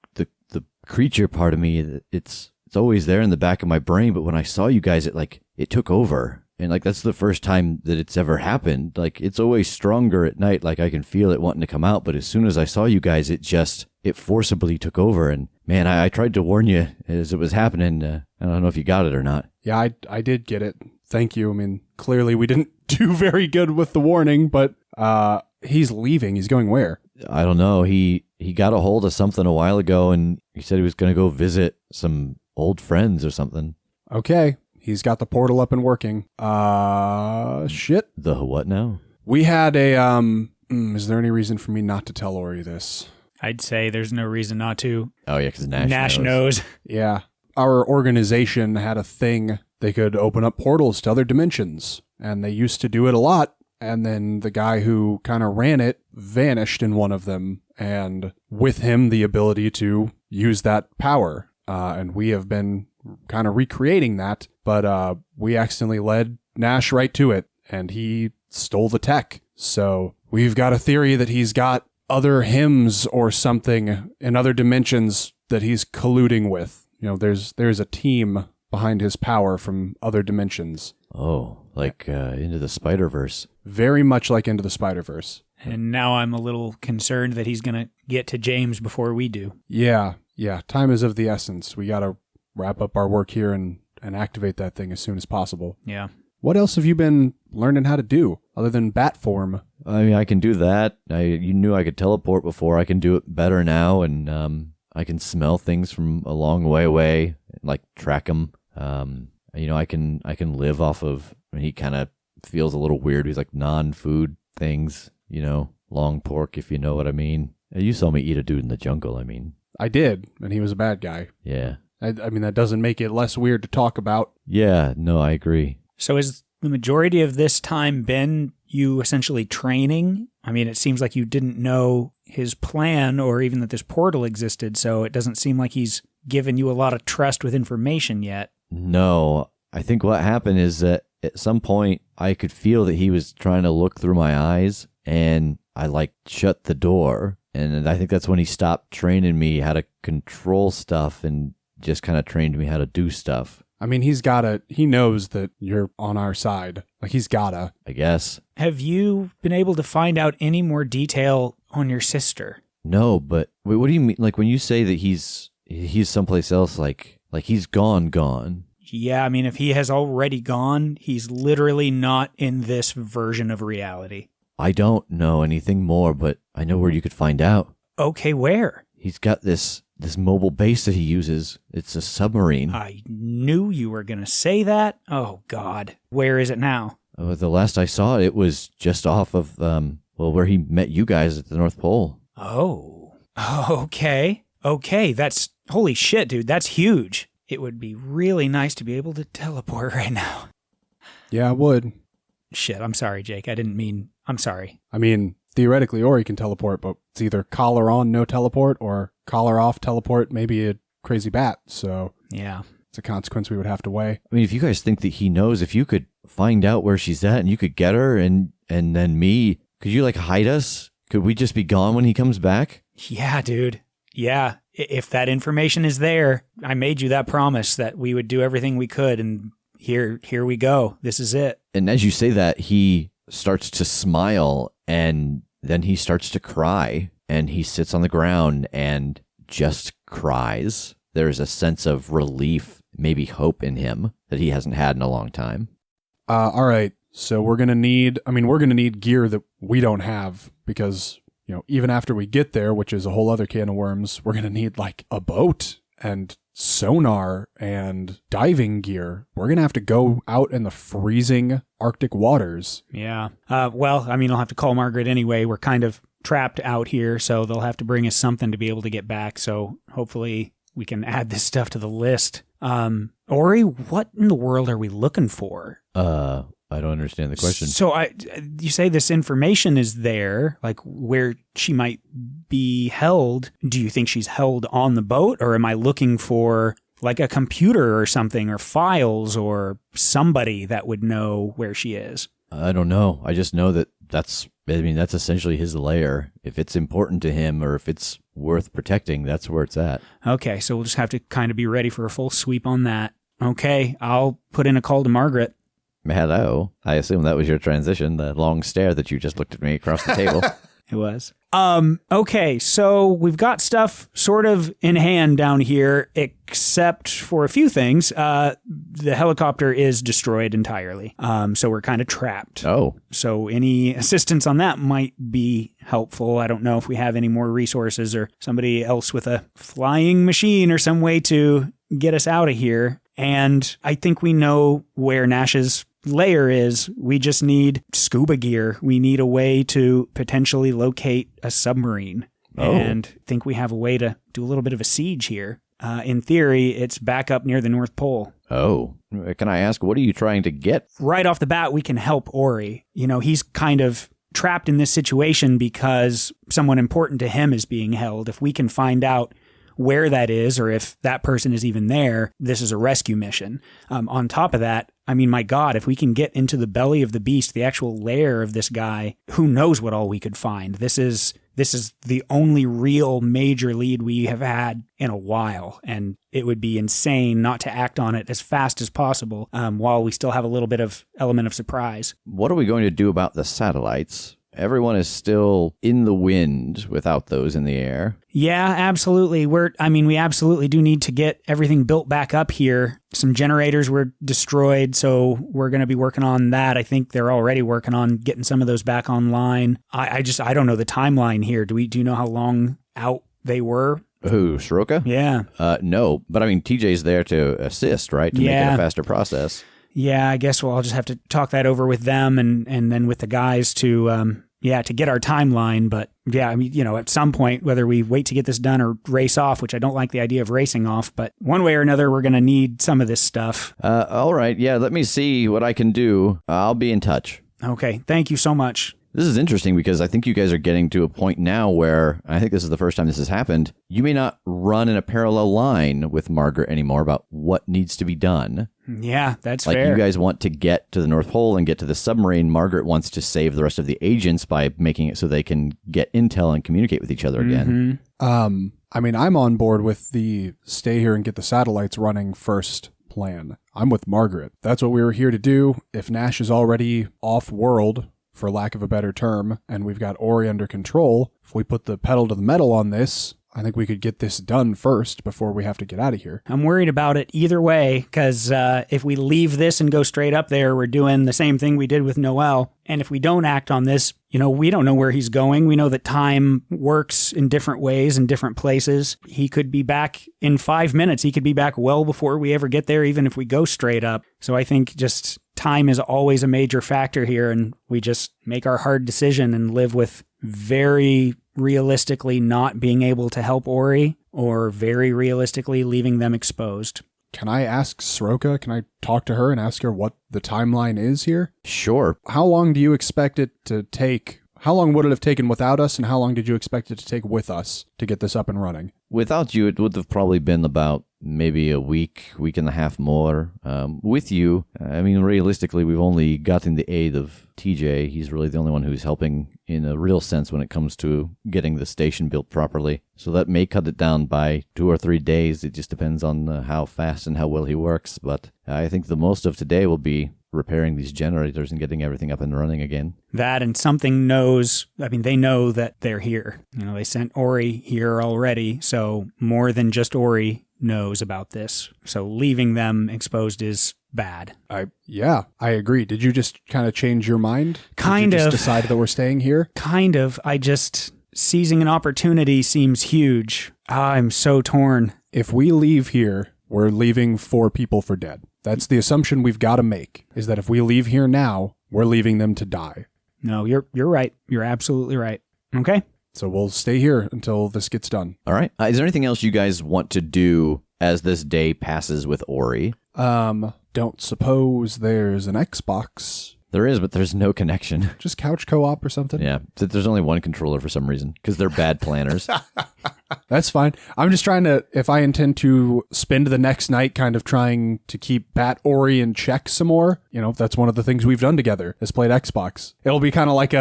creature part of me, it's always there in the back of my brain, but when I saw you guys, it took over. And that's the first time that it's ever happened. It's always stronger at night. I can feel it wanting to come out. But as soon as I saw you guys, it forcibly took over. And man, I tried to warn you as it was happening. I don't know if you got it or not. Yeah, I did get it. Thank you. I mean, clearly we didn't do very good with the warning, but he's leaving. He's going where? I don't know. He got a hold of something a while ago, and he said he was going to go visit some old friends or something. Okay. He's got the portal up and working. Shit. The what now? We had a, is there any reason for me not to tell Ori this? I'd say there's no reason not to. Oh, yeah, because Nash knows. Yeah. Our organization had a thing. They could open up portals to other dimensions, and they used to do it a lot. And then the guy who kind of ran it vanished in one of them, and with him, the ability to use that power. And we have been kind of recreating that, but we accidentally led Nash right to it, and he stole the tech. So we've got a theory that he's got other hymns or something in other dimensions that he's colluding with. There's a team behind his power from other dimensions. Oh, Into the Spider-Verse. Very much like Into the Spider-Verse. And now I'm a little concerned that he's going to get to James before we do. Yeah. Time is of the essence. We got to wrap up our work here and activate that thing as soon as possible. Yeah. What else have you been learning how to do other than bat form? I mean, I can do that. You knew I could teleport before. I can do it better now, and I can smell things from a long way away, track them. I can live off of. I mean, he kind of feels a little weird. He's non-food things. Long pork, if you know what I mean. You saw me eat a dude in the jungle. I mean, I did, and he was a bad guy. Yeah. I mean, that doesn't make it less weird to talk about. Yeah, no, I agree. So has the majority of this time been you essentially training? I mean, it seems like you didn't know his plan or even that this portal existed, so it doesn't seem like he's given you a lot of trust with information yet. No, I think what happened is that at some point I could feel that he was trying to look through my eyes, and I shut the door. And I think that's when he stopped training me how to control stuff and just kind of trained me how to do stuff. I mean, he knows that you're on our side. Like, he's gotta. I guess. Have you been able to find out any more detail on your sister? No, but wait, what do you mean? Like, when you say that he's someplace else, like he's gone. Yeah, I mean, if he has already gone, he's literally not in this version of reality. I don't know anything more, but I know where you could find out. Okay, where? He's got this mobile base that he uses. It's a submarine. I knew you were going to say that. Oh, God. Where is it now? The last I saw it, it was just off of, where he met you guys at the North Pole. Oh. Okay. That's... Holy shit, dude. That's huge. It would be really nice to be able to teleport right now. Yeah, it would. Shit, I'm sorry, Jake. I didn't mean... I'm sorry. I mean, theoretically, Ori can teleport, but it's either collar on, no teleport, or collar off, teleport, maybe a crazy bat. So yeah, it's a consequence we would have to weigh. I mean, if you guys think that he knows, if you could find out where she's at and you could get her and then me, could you like hide us? Could we just be gone when he comes back? Yeah, dude. Yeah. If that information is there, I made you that promise that we would do everything we could, and here we go. This is it. And as you say that, he starts to smile, and then he starts to cry, and he sits on the ground and just cries. There's a sense of relief, maybe hope in him that he hasn't had in a long time. All right. So we're going to need gear that we don't have, because, even after we get there, which is a whole other can of worms, we're going to need like a boat and sonar and diving gear. We're going to have to go out in the freezing Arctic waters. Yeah. Well, I mean, I'll have to call Margaret anyway. We're kind of trapped out here, so they'll have to bring us something to be able to get back. So hopefully we can add this stuff to the list. Ori, what in the world are we looking for? I don't understand the question. So you say this information is there, like where she might be held. Do you think she's held on the boat, or am I looking for like a computer or something, or files, or somebody that would know where she is? I don't know. I just know that's essentially his lair. If it's important to him, or if it's worth protecting, that's where it's at. Okay, so we'll just have to kind of be ready for a full sweep on that. Okay, I'll put in a call to Margaret. Hello. I assume that was your transition, the long stare that you just looked at me across the table. It was. Okay, so we've got stuff sort of in hand down here, except for a few things. The helicopter is destroyed entirely, so we're kind of trapped. Oh. So any assistance on that might be helpful. I don't know if we have any more resources or somebody else with a flying machine or some way to get us out of here. And I think we know where Nash's layer is. We just need scuba gear. We need a way to potentially locate a submarine. Oh. And I think we have a way to do a little bit of a siege here. In theory, it's back up near the North Pole. Oh. Can I ask, what are you trying to get? Right off the bat, we can help Ori. He's kind of trapped in this situation because someone important to him is being held. If we can find out where that is, or if that person is even there, this is a rescue mission. On top of that, I mean, my God, if we can get into the belly of the beast, the actual lair of this guy, who knows what all we could find. This is the only real major lead we have had in a while, and it would be insane not to act on it as fast as possible while we still have a little bit of element of surprise. What are we going to do about the satellites? Everyone is still in the wind without those in the air. Yeah, absolutely. We absolutely do need to get everything built back up here. Some generators were destroyed, so we're going to be working on that. I think they're already working on getting some of those back online. I don't know the timeline here. Do you know how long out they were? Who, Soroka? Yeah. No, but I mean, TJ's there to assist, right? To make it a faster process. Yeah, I guess I'll just have to talk that over with them and then with the guys to get our timeline. But yeah, I mean, at some point, whether we wait to get this done or race off, which I don't like the idea of racing off, but one way or another, we're going to need some of this stuff. All right. Yeah, let me see what I can do. I'll be in touch. Okay. Thank you so much. This is interesting because I think you guys are getting to a point now where, I think this is the first time this has happened, you may not run in a parallel line with Margaret anymore about what needs to be done. Yeah, that's like fair. You guys want to get to the North Pole and get to the submarine. Margaret wants to save the rest of the agents by making it so they can get intel and communicate with each other again. I mean, I'm on board with the stay here and get the satellites running first plan. I'm with Margaret. That's what we were here to do. If Nash is already off-world, for lack of a better term, and we've got Ori under control, if we put the pedal to the metal on this, I think we could get this done first before we have to get out of here. I'm worried about it either way, because if we leave this and go straight up there, we're doing the same thing we did with Noel. And if we don't act on this, we don't know where he's going. We know that time works in different ways in different places. He could be back in 5 minutes. He could be back well before we ever get there, even if we go straight up. So I think just time is always a major factor here, and we just make our hard decision and live with very realistically not being able to help Ori, or very realistically leaving them exposed. Can I ask Soroka? Can I talk to her and ask her what the timeline is here? Sure. How long do you expect it to take? How long would it have taken without us, and how long did you expect it to take with us to get this up and running? Without you, it would have probably been about maybe a week and a half more. With you, I mean, realistically, we've only gotten the aid of TJ. He's really the only one who's helping in a real sense when it comes to getting the station built properly. So that may cut it down by 2 or 3 days. It just depends on how fast and how well he works. But I think the most of today will be repairing these generators and getting everything up and running again. That and something knows, they know that they're here. They sent Ori here already, so more than just Ori knows about this. So leaving them exposed is bad. I agree. Did you just kind of change your mind? Kind Did you of. just decide that we're staying here? Kind of. Seizing an opportunity seems huge. I'm so torn. If we leave here, we're leaving 4 people for dead. That's the assumption we've got to make, is that if we leave here now, we're leaving them to die. No, you're right. You're absolutely right. Okay. So we'll stay here until this gets done. All right. Is there anything else you guys want to do as this day passes with Ori? Don't suppose there's an Xbox? There is, but there's no connection. Just couch co-op or something? Yeah, there's only one controller for some reason, because they're bad planners. That's fine. I'm just trying to, if I intend to spend the next night kind of trying to keep Bat Ori in check some more, that's one of the things we've done together, is played Xbox. It'll be kind of like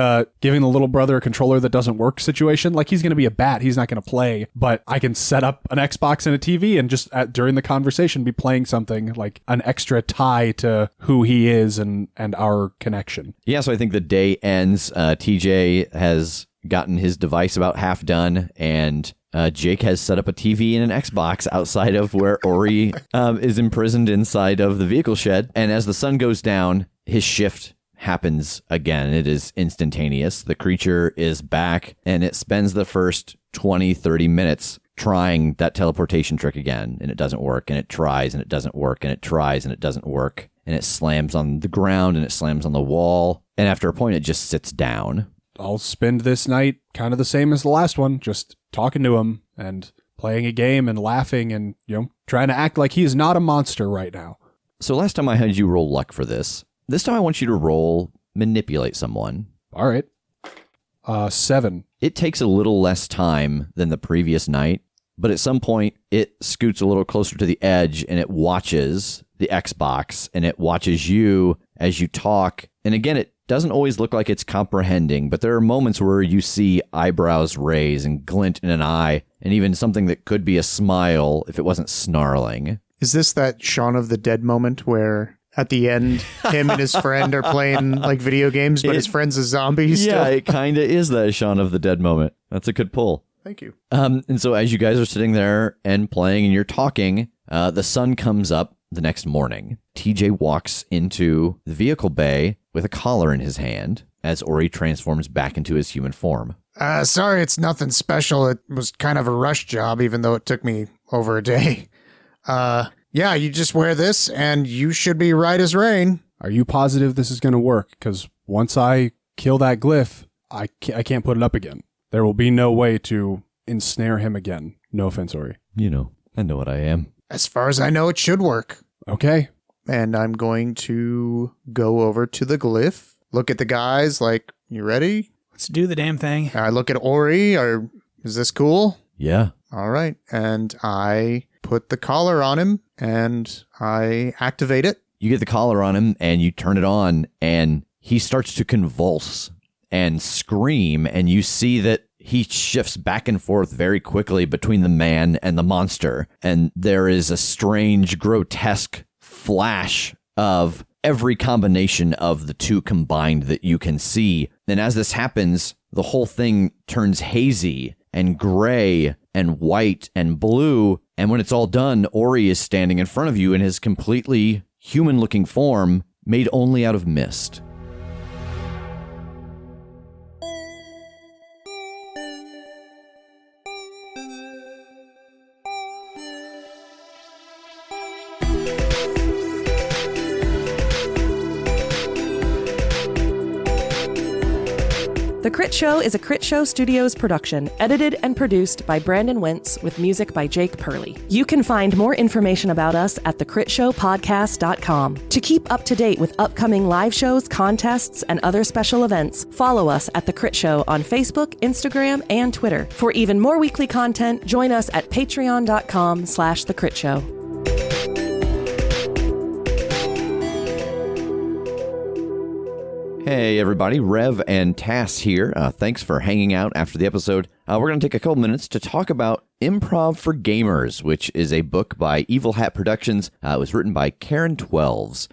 giving the little brother a controller that doesn't work situation. Like, he's going to be a bat, he's not going to play, but I can set up an Xbox and a TV and just during the conversation be playing something, like an extra tie to who he is and our connection. Yeah, so I think the day ends. TJ has gotten his device about half done, and Jake has set up a TV and an Xbox outside of where Ori is imprisoned inside of the vehicle shed. And as the sun goes down, his shift happens again. It is instantaneous. The creature is back, and it spends the first 20, 30 minutes trying that teleportation trick again, and it doesn't work, and it tries, and it doesn't work, and it tries, and it doesn't work. And it slams on the ground, and it slams on the wall. And after a point, it just sits down. I'll spend this night kind of the same as the last one, just talking to him and playing a game and laughing and, trying to act like he's not a monster right now. So last time I had you roll luck for this. This time I want you to roll manipulate someone. All right. 7. It takes a little less time than the previous night, but at some point it scoots a little closer to the edge and it watches the Xbox and it watches you as you talk. And again, it doesn't always look like it's comprehending, but there are moments where you see eyebrows raise and glint in an eye, and even something that could be a smile if it wasn't snarling. Is this that Shaun of the Dead moment where at the end, him and his friend are playing like video games, but his friend's a zombie still? Yeah, it kind of is that Shaun of the Dead moment. That's a good pull. Thank you. And so as you guys are sitting there and playing and you're talking, the sun comes up the next morning. TJ walks into the vehicle bay with a collar in his hand as Ori transforms back into his human form. Sorry, it's nothing special. It was kind of a rush job, even though it took me over a day. Yeah, you just wear this and you should be right as rain. Are you positive this is going to work? Because once I kill that glyph, I can't put it up again. There will be no way to ensnare him again. No offense, Ori. I know what I am. As far as I know, it should work. Okay. And I'm going to go over to the glyph, look at the guys like, you ready? Let's do the damn thing. I look at Ori, is this cool? Yeah. All right. And I put the collar on him and I activate it. You get the collar on him and you turn it on and he starts to convulse and scream, and you see that he shifts back and forth very quickly between the man and the monster, and there is a strange, grotesque flash of every combination of the two combined that you can see. And as this happens, the whole thing turns hazy and gray and white and blue. And when it's all done, Ori is standing in front of you in his completely human-looking form, made only out of mist. The Critshow is a Critshow Studios production, edited and produced by Brandon Wentz with music by Jake Purley. You can find more information about us at thecritshowpodcast.com. To keep up to date with upcoming live shows, contests, and other special events, follow us at The Crit Show on Facebook, Instagram, and Twitter. For even more weekly content, join us at patreon.com/thecritShow. Hey everybody, Rev and Tass here. Thanks for hanging out after the episode. We're going to take a couple minutes to talk about Improv for Gamers, which is a book by Evil Hat Productions. It was written by Karen Twelves.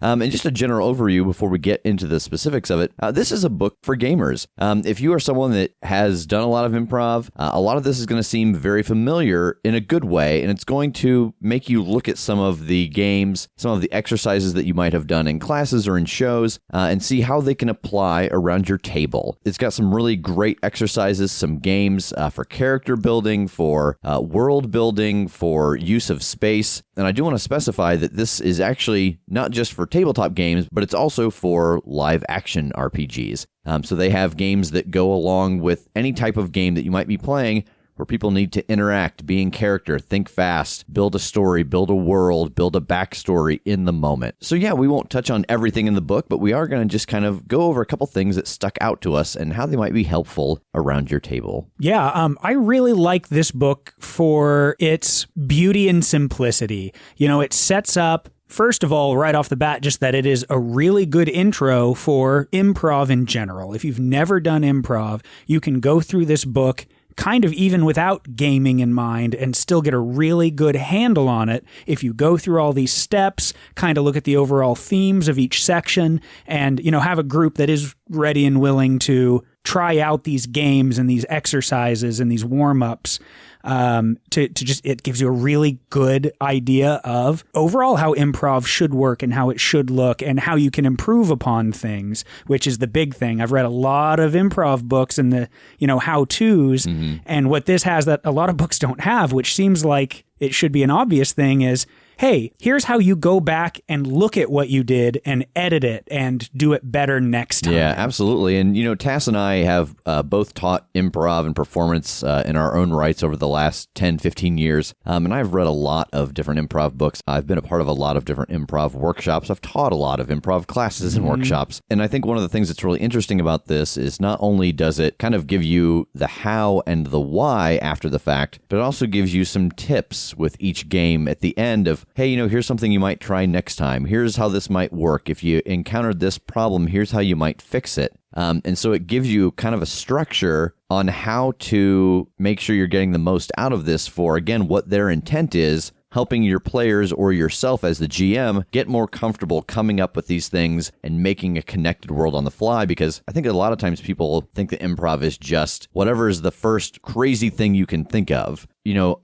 And just a general overview before we get into the specifics of it. This is a book for gamers. If you are someone that has done a lot of improv, a lot of this is going to seem very familiar in a good way, and it's going to make you look at some of the games, some of the exercises that you might have done in classes or in shows, and see how they can apply around your table. It's got some really great exercises, some games for character building, for world building, for use of space. And I do want to specify that this is actually not just for tabletop games, but it's also for live action RPGs. So they have games that go along with any type of game that you might be playing where people need to interact, be in character, think fast, build a story, build a world, build a backstory in the moment. So yeah, we won't touch on everything in the book, but we are going to just kind of go over a couple things that stuck out to us and how they might be helpful around your table. Yeah, I really like this book for its beauty and simplicity. You know, it sets up, first of all, right off the bat, just that it is a really good intro for improv in general. If you've never done improv, you can go through this book kind of even without gaming in mind and still get a really good handle on it if you go through all these steps, kind of look at the overall themes of each section, and, you know, have a group that is ready and willing to try out these games and these exercises and these warm-ups. It gives you a really good idea of overall how improv should work and how it should look and how you can improve upon things, which is the big thing. I've read a lot of improv books and the, how-tos, and what this has that a lot of books don't have, which seems like it should be an obvious thing, is, hey, here's how you go back and look at what you did and edit it and do it better next time. Yeah, absolutely. And, Tass and I have both taught improv and performance in our own rights over the last 10, 15 years. And I've read a lot of different improv books. I've been a part of a lot of different improv workshops. I've taught a lot of improv classes and workshops. And I think one of the things that's really interesting about this is not only does it kind of give you the how and the why after the fact, but it also gives you some tips with each game at the end of, hey, here's something you might try next time. Here's how this might work. If you encountered this problem, here's how you might fix it. And so it gives you kind of a structure on how to make sure you're getting the most out of this for, again, what their intent is, helping your players or yourself as the GM get more comfortable coming up with these things and making a connected world on the fly. Because I think a lot of times people think that improv is just whatever is the first crazy thing you can think of.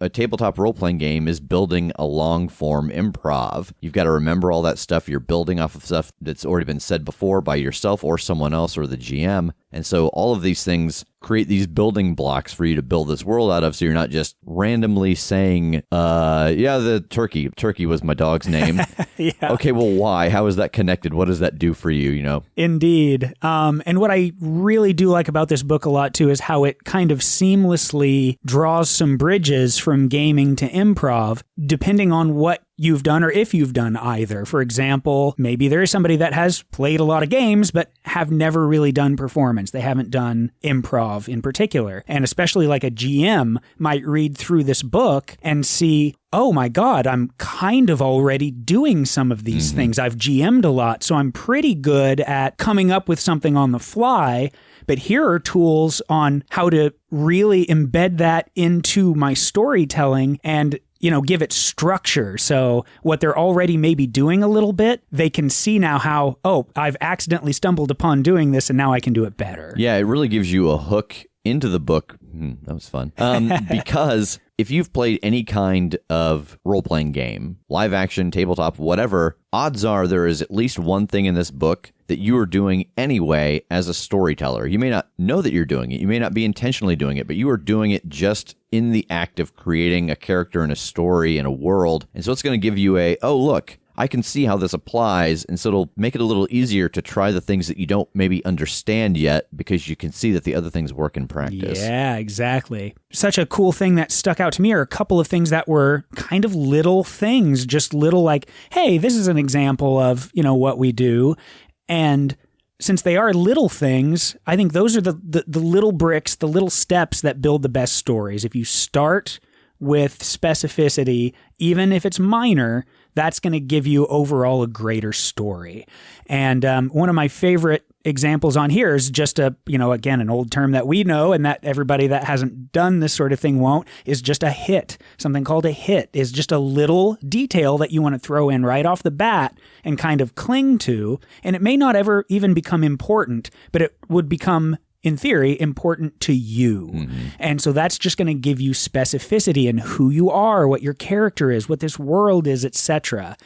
A tabletop role-playing game is building a long-form improv. You've got to remember all that stuff. You're building off of stuff that's already been said before by yourself or someone else or the GM. And so all of these things create these building blocks for you to build this world out of, so you're not just randomly saying, the turkey. Turkey was my dog's name. Yeah. Okay, well, why? How is that connected? What does that do for you, Indeed. And what I really do like about this book a lot, too, is how it kind of seamlessly draws some bridges from gaming to improv, depending on what you've done or if you've done either. For example, maybe there is somebody that has played a lot of games but have never really done performance. They haven't done improv in particular. And especially like a GM might read through this book and see, oh my God, I'm kind of already doing some of these things. I've GM'd a lot, so I'm pretty good at coming up with something on the fly. But here are tools on how to really embed that into my storytelling and give it structure. So what they're already maybe doing a little bit, they can see now how, oh, I've accidentally stumbled upon doing this and now I can do it better. Yeah, it really gives you a hook into the book. That was fun. Because if you've played any kind of role-playing game, live action, tabletop, whatever, odds are there is at least one thing in this book that you are doing anyway as a storyteller. You may not know that you're doing it. You may not be intentionally doing it, but you are doing it just in the act of creating a character and a story and a world. And so it's going to give you oh, look, I can see how this applies, and so it'll make it a little easier to try the things that you don't maybe understand yet because you can see that the other things work in practice. Yeah, exactly. Such a cool thing that stuck out to me are a couple of things that were kind of little things, just little like, hey, this is an example of, what we do. And since they are little things, I think those are the little bricks, the little steps that build the best stories. If you start with specificity, even if it's minor, that's going to give you overall a greater story. And one of my favorite examples on here is just again, an old term that we know and that everybody that hasn't done this sort of thing won't, is just a hit. Something called a hit is just a little detail that you want to throw in right off the bat and kind of cling to. And it may not ever even become important, but it would become, in theory, important to you. Mm-hmm. And so that's just going to give you specificity in who you are, what your character is, what this world is, etc.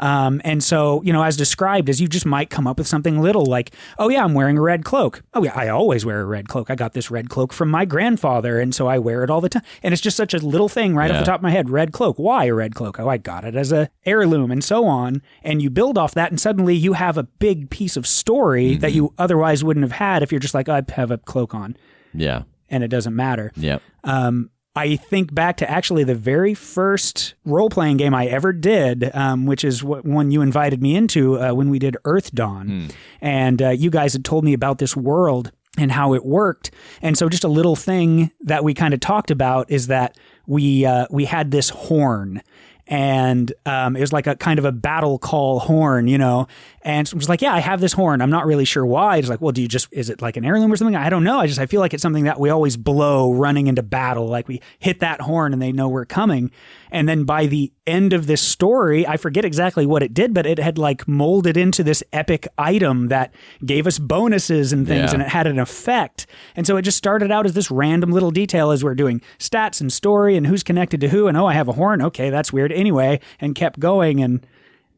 And so, as described, as you just might come up with something little like, oh yeah, I'm wearing a red cloak. Oh yeah, I always wear a red cloak. I got this red cloak from my grandfather, and so I wear it all the time. And it's just such a little thing right off the top of my head. Red cloak. Why a red cloak? Oh, I got it as a heirloom, and so on. And you build off that, and suddenly you have a big piece of story that you otherwise wouldn't have had if you're just like, I have a cloak on. Yeah. And it doesn't matter. Yeah. I think back to actually the very first role-playing game I ever did, which is one you invited me into when we did Earth Dawn. And you guys had told me about this world and how it worked. And so just a little thing that we kind of talked about is that we had this horn. And it was like a kind of a battle call horn, and it was like, yeah, I have this horn. I'm not really sure why. It's like, well, is it like an heirloom or something? I don't know. I feel like it's something that we always blow running into battle. Like we hit that horn and they know we're coming. And then by the end of this story, I forget exactly what it did, but it had like molded into this epic item that gave us bonuses and things, and it had an effect. And so it just started out as this random little detail as we're doing stats and story and who's connected to who. And oh, I have a horn. Okay, that's weird anyway, and kept going. And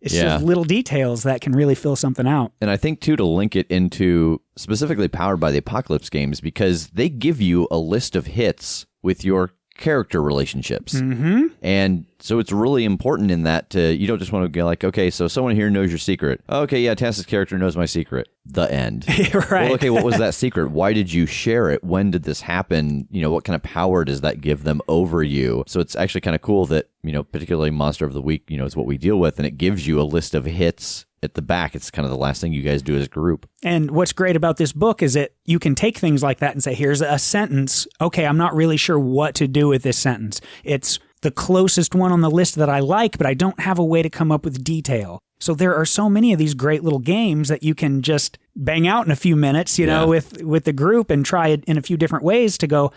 it's just little details that can really fill something out. And I think, too, to link it into specifically Powered by the Apocalypse games, because they give you a list of hits with your character relationships. Mm-hmm. And so it's really important in that you don't just want to go like, okay, so someone here knows your secret. Okay, yeah, Tass's character knows my secret. The end. Right. Well, okay, what was that secret? Why did you share it? When did this happen? What kind of power does that give them over you? So it's actually kind of cool that, particularly Monster of the Week, is what we deal with, and it gives you a list of hits at the back. It's kind of the last thing you guys do as a group. And what's great about this book is that you can take things like that and say, here's a sentence. Okay, I'm not really sure what to do with this sentence. It's the closest one on the list that I like, but I don't have a way to come up with detail. So there are so many of these great little games that you can just bang out in a few minutes, with the group and try it in a few different ways to go,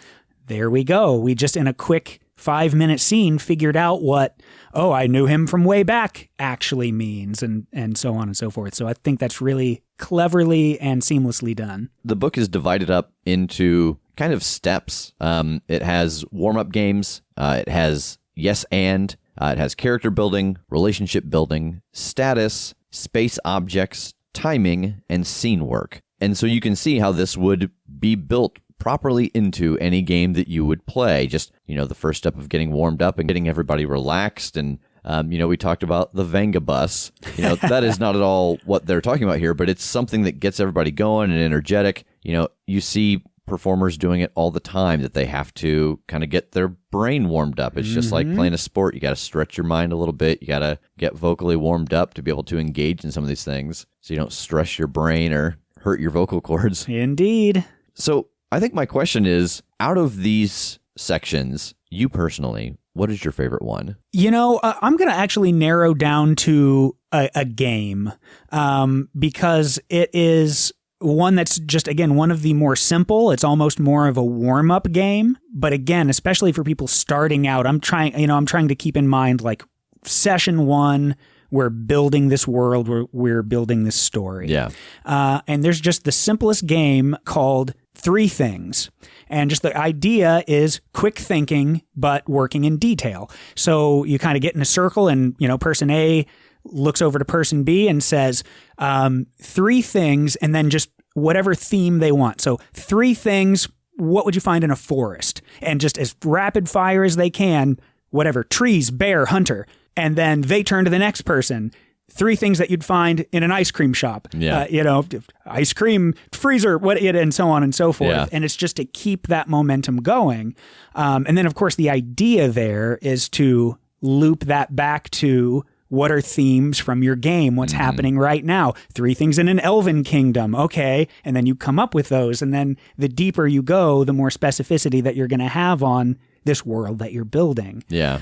there we go. We just in a quick 5-minute scene figured out what, oh, I knew him from way back actually means, and so on and so forth. So I think that's really cleverly and seamlessly done. The book is divided up into kind of steps. It has warm-up games. It has yes and. It has character building, relationship building, status, space objects, timing, and scene work. And so you can see how this would be built properly into any game that you would play. Just, the first step of getting warmed up and getting everybody relaxed. And, we talked about the Venga bus. That is not at all what they're talking about here, but it's something that gets everybody going and energetic. You see performers doing it all the time, that they have to kind of get their brain warmed up. It's just like playing a sport. You got to stretch your mind a little bit. You got to get vocally warmed up to be able to engage in some of these things so you don't stress your brain or hurt your vocal cords. Indeed. So I think my question is, out of these sections, you personally, what is your favorite one? I'm going to actually narrow down to a game because it is one that's just, again, one of the more simple. It's almost more of a warm-up game. But again, especially for people starting out, I'm trying to keep in mind, like, session 1, we're building this world, we're building this story. Yeah. And there's just the simplest game called 3 Things. And just the idea is quick thinking, but working in detail. So you kind of get in a circle and, person A looks over to person B and says 3 things, and then just whatever theme they want. So 3 things, what would you find in a forest? And just as rapid fire as they can, whatever, trees, bear, hunter. And then they turn to the next person. 3 things that you'd find in an ice cream shop. Yeah. Ice cream, freezer, and so on and so forth. Yeah. And it's just to keep that momentum going. And then, of course, the idea there is to loop that back to what are themes from your game? What's happening right now? 3 things in an elven kingdom. Okay. And then you come up with those. And then the deeper you go, the more specificity that you're going to have on this world that you're building. Yeah.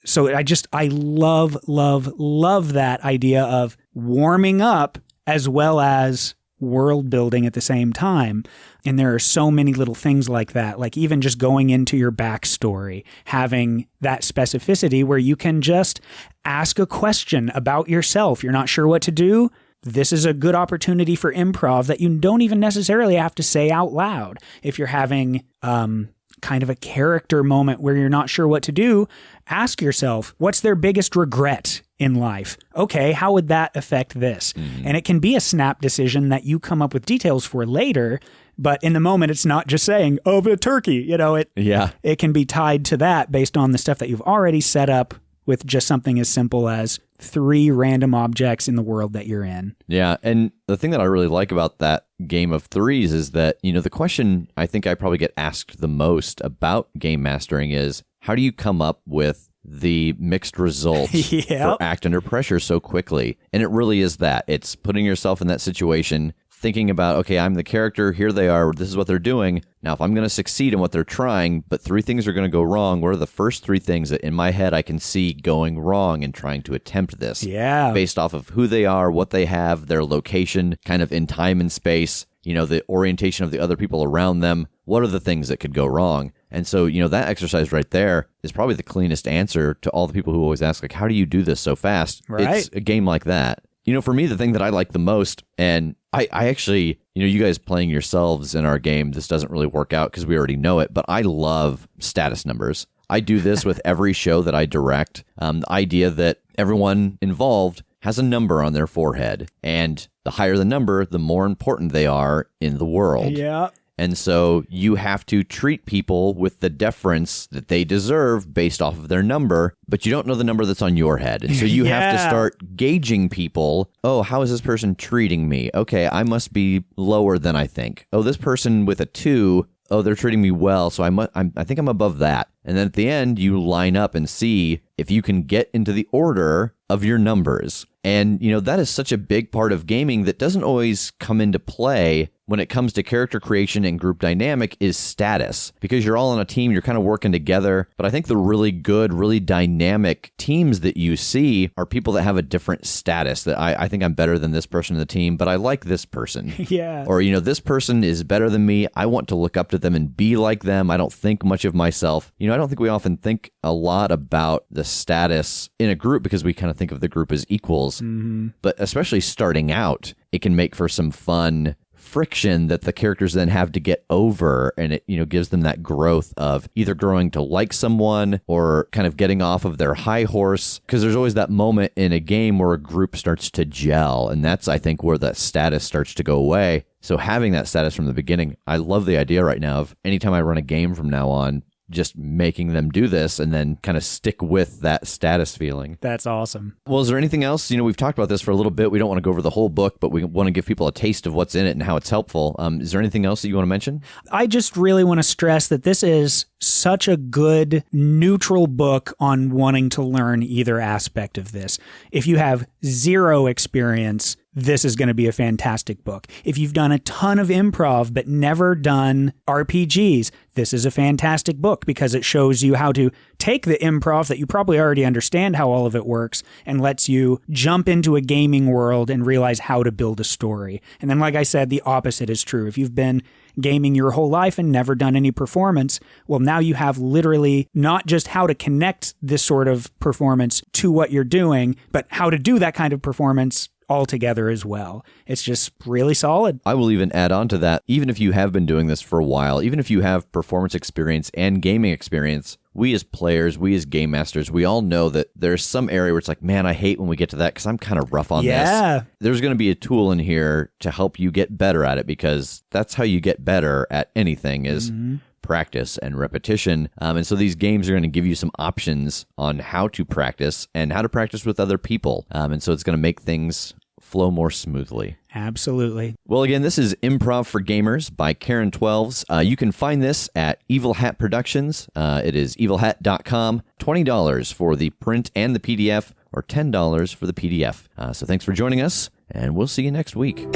So I love that idea of warming up as well as world building at the same time. And there are so many little things like that, like even just going into your backstory, having that specificity where you can just ask a question about yourself. You're not sure what to do. This is a good opportunity for improv that you don't even necessarily have to say out loud. If you're having kind of a character moment where you're not sure what to do, ask yourself, what's their biggest regret in life? Okay, how would that affect this? And it can be a snap decision that you come up with details for later, but in the moment, it's not just saying, oh, the turkey, it can be tied to that based on the stuff that you've already set up with just something as simple as 3 random objects in the world that you're in. Yeah, and the thing that I really like about that game of 3s is that, the question I think I probably get asked the most about game mastering is, how do you come up with the mixed results for act under pressure so quickly? And it really is that. It's putting yourself in that situation, thinking about, okay, I'm the character, here they are, this is what they're doing. Now, if I'm going to succeed in what they're trying, but 3 things are going to go wrong, what are the first 3 things that in my head I can see going wrong in trying to attempt this? Yeah. Based off of who they are, what they have, their location, kind of in time and space, the orientation of the other people around them. What are the things that could go wrong? And so, that exercise right there is probably the cleanest answer to all the people who always ask, like, how do you do this so fast? Right. It's a game like that. For me, the thing that I like the most, and I actually, you guys playing yourselves in our game, this doesn't really work out because we already know it, but I love status numbers. I do this with every show that I direct. The idea that everyone involved has a number on their forehead, and the higher the number, the more important they are in the world. Yeah. And so you have to treat people with the deference that they deserve based off of their number, but you don't know the number that's on your head. And so you have to start gauging people. Oh, how is this person treating me? Okay, I must be lower than I think. Oh, this person with a 2, oh, they're treating me well, so I think I'm above that. And then at the end, you line up and see if you can get into the order of your numbers. And, that is such a big part of gaming that doesn't always come into play when it comes to character creation and group dynamic is status. Because you're all on a team, you're kind of working together. But I think the really good, really dynamic teams that you see are people that have a different status. That I think I'm better than this person in the team, but I like this person. Yeah. Or, this person is better than me. I want to look up to them and be like them. I don't think much of myself. I don't think we often think a lot about the status in a group because we kind of think of the group as equals. But especially starting out, it can make for some fun friction that the characters then have to get over, and it gives them that growth of either growing to like someone or kind of getting off of their high horse, because there's always that moment in a game where a group starts to gel, and that's, I think, where that status starts to go away. So having that status from the beginning, I love the idea right now of anytime I run a game from now on, just making them do this and then kind of stick with that status feeling. That's awesome. Well, is there anything else? We've talked about this for a little bit. We don't want to go over the whole book, but we want to give people a taste of what's in it and how it's helpful. Is there anything else that you want to mention? I just really want to stress that this is such a good neutral book on wanting to learn either aspect of this. If you have 0 experience this is going to be a fantastic book. If you've done a ton of improv but never done RPGs, this is a fantastic book because it shows you how to take the improv that you probably already understand how all of it works and lets you jump into a gaming world and realize how to build a story. And then, like I said, the opposite is true. If you've been gaming your whole life and never done any performance, well, now you have literally not just how to connect this sort of performance to what you're doing, but how to do that kind of performance altogether as well. It's just really solid. I will even add on to that, even if you have been doing this for a while, even if you have performance experience and gaming experience, we as players, we as game masters, we all know that there's some area where it's like, man, I hate when we get to that because I'm kind of rough on this. There's going to be a tool in here to help you get better at it, because that's how you get better at anything is practice and repetition. And so these games are going to give you some options on how to practice and how to practice with other people. And so it's going to make things flow more smoothly. Absolutely. Well, again, this is Improv for Gamers by Karen Twelves. You can find this at Evil Hat Productions. It is evilhat.com. $20 for the print and the PDF, or $10 for the PDF. So thanks for joining us, and we'll see you next week.